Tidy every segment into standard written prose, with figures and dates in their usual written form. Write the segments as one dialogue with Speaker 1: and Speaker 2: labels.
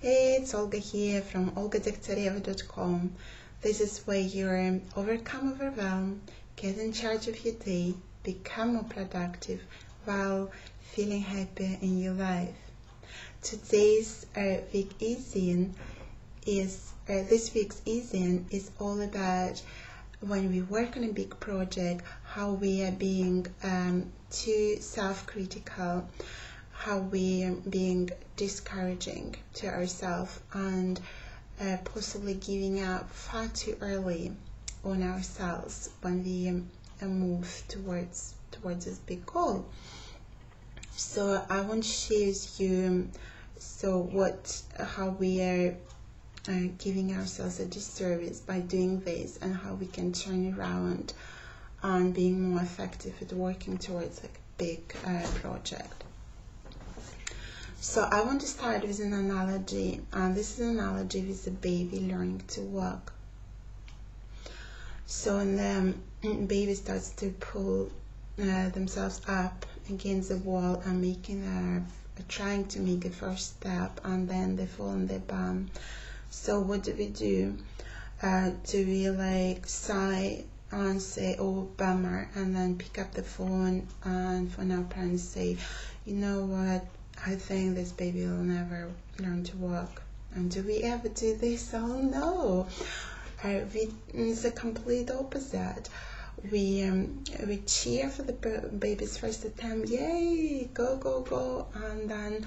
Speaker 1: Hey, it's Olga here from olgadoktoreva.com. This is where you overcome overwhelm, get in charge of your day, become more productive while feeling happy in your life. Today's week easing is this week's easing is all about when we work on a big project, how we are being too self-critical, how we are being discouraging to ourselves, and possibly giving up far too early on ourselves when we move towards this big goal. So I want to share with you how we are giving ourselves a disservice by doing this, and how we can turn around and being more effective at working towards a big project. So I want to start with an analogy, and this is an analogy with a baby learning to walk. So when the baby starts to pull themselves up against the wall and trying to make a first step, and then they fall on their bum. So what do? Do we sigh and say, oh bummer, and then pick up the phone and phone our parents, say, you know what, I think this baby will never learn to walk? And do we ever do this? Oh no, it's the complete opposite. We cheer for the baby's first attempt, yay, go go go, and then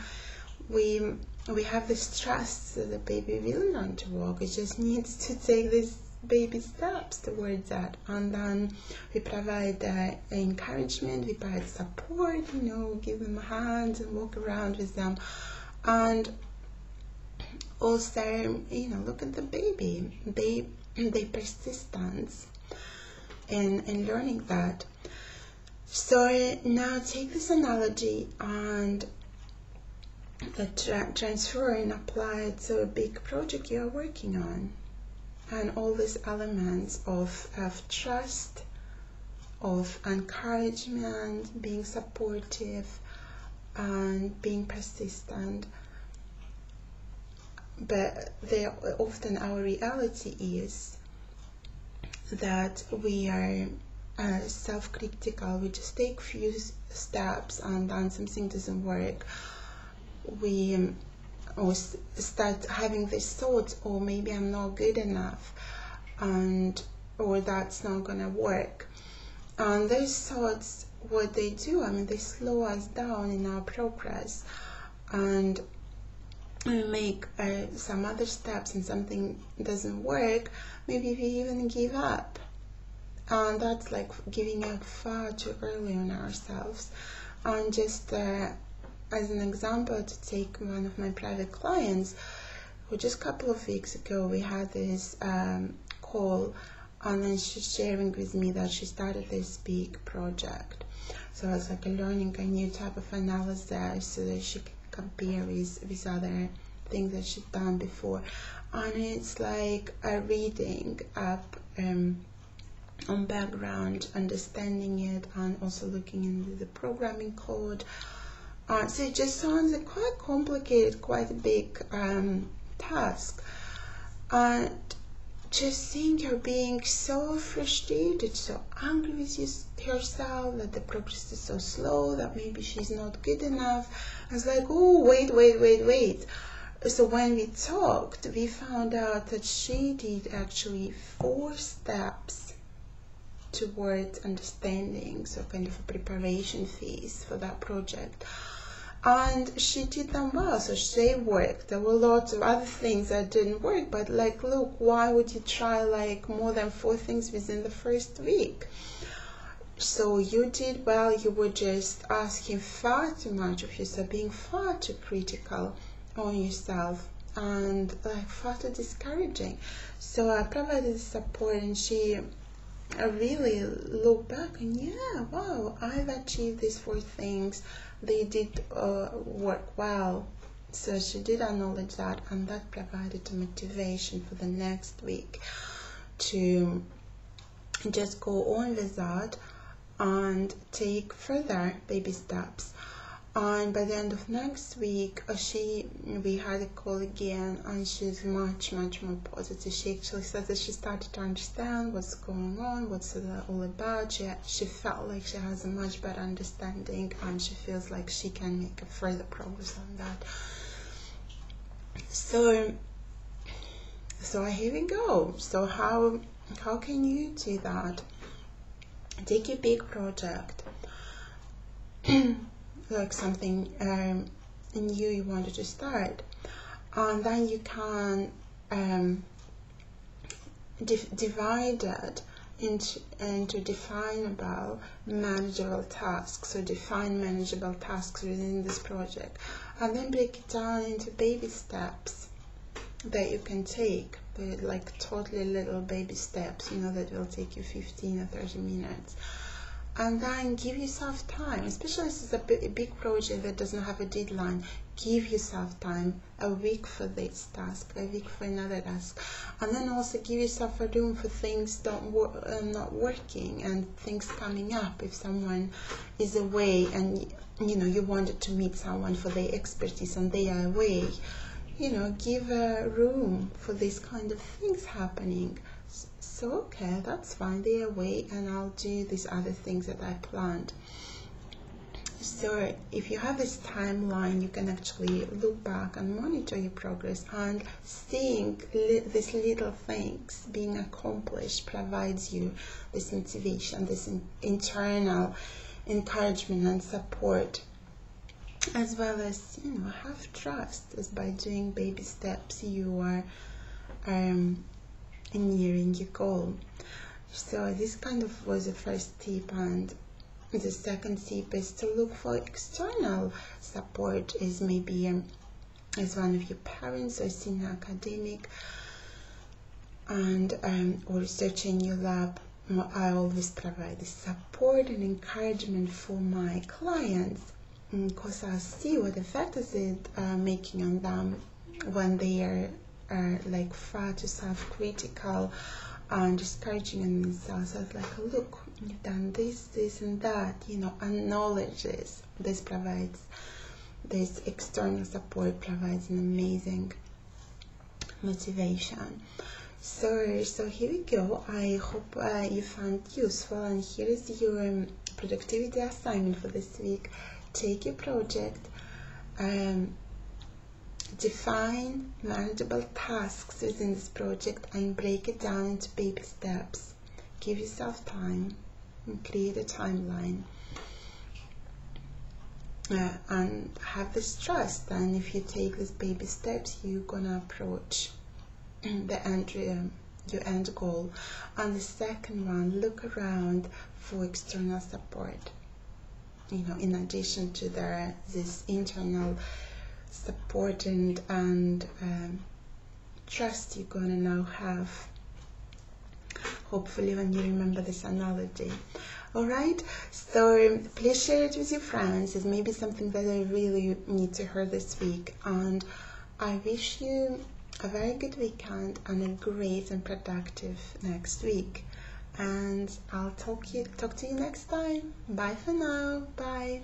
Speaker 1: we have this trust that the baby will learn to walk. It just needs to take these baby steps towards that, and then we provide encouragement, we provide support, give them a hand and walk around with them, and also look at the baby, they persistence in learning that. So now take this analogy and transfer and apply it to a big project you are working on, and all these elements of trust, of encouragement, being supportive, and being persistent. But often our reality is that we are self-critical. We just take few steps, and then something doesn't work. We start having these thoughts, oh, maybe I'm not good enough, or that's not gonna work. And those thoughts, what they do, they slow us down in our progress, and we make some other steps and something doesn't work, maybe we even give up, and that's like giving up far too early on ourselves. And just as an example, to take one of my private clients, who just a couple of weeks ago we had this call, and then she's sharing with me that she started this big project. So it's like learning a new type of analysis so that she can compare with other things that she's done before. And it's like reading up on background, understanding it, and also looking into the programming code. So it just sounds like quite complicated, quite a big task. And just seeing her being so frustrated, so angry with herself, that the progress is so slow, that maybe she's not good enough. I was like, oh, wait. So when we talked, we found out that she did actually 4 steps towards understanding, so kind of a preparation phase for that project. And she did them well, so they worked. There were lots of other things that didn't work, but look, why would you try more than 4 things within the first week? So you did well. You were just asking far too much of yourself, being far too critical on yourself, and far too discouraging. So I provided support, and she really looked back and, yeah, wow, I've achieved these 4 things. They did work well. So she did acknowledge that, and that provided motivation for the next week to just go on with that and take further baby steps. And by the end of next week, we had a call again, and she's much more positive. She actually says that she started to understand what's going on, what's it all about. She felt like she has a much better understanding, and she feels like she can make a further progress on that. So here we go. So how can you do that? Take a big project, like something new you wanted to start, and then you can divide it into definable, manageable tasks. So define manageable tasks within this project, and then break it down into baby steps that you can take, like totally little baby steps, that will take you 15 or 30 minutes. And then give yourself time, especially if it's a big project that doesn't have a deadline. Give yourself time, a week for this task, a week for another task, and then also give yourself a room for things not working and things coming up. If someone is away and you wanted to meet someone for their expertise and they are away, give a room for these kind of things happening. So okay, that's fine, they're away, and I'll do these other things that I planned. So if you have this timeline, you can actually look back and monitor your progress, and seeing these little things being accomplished provides you this motivation, this internal encouragement and support, as well as have trust, as by doing baby steps you are nearing your goal. So this kind of was the first tip, and the second tip is to look for external support, as maybe as one of your parents or senior academic, and or researcher in your lab. I always provide this support and encouragement for my clients, because I see what effect is it making on them when they are like far too self-critical and discouraging in themselves. I was like, look, you've done this and that, acknowledge this. This external support provides an amazing motivation. So here we go. I hope you found it useful, and here is your productivity assignment for this week. Take your project, define manageable tasks within this project, and break it down into baby steps. Give yourself time and create a timeline, and have this trust. And if you take these baby steps, you're gonna approach your end goal. And the second one, look around for external support, in addition to this internal support and trust you're gonna now have, hopefully, when you remember this analogy. Alright, so please share it with your friends. It may be something that I really need to hear this week, and I wish you a very good weekend and a great and productive next week, and I'll talk to you next time. Bye for now. Bye.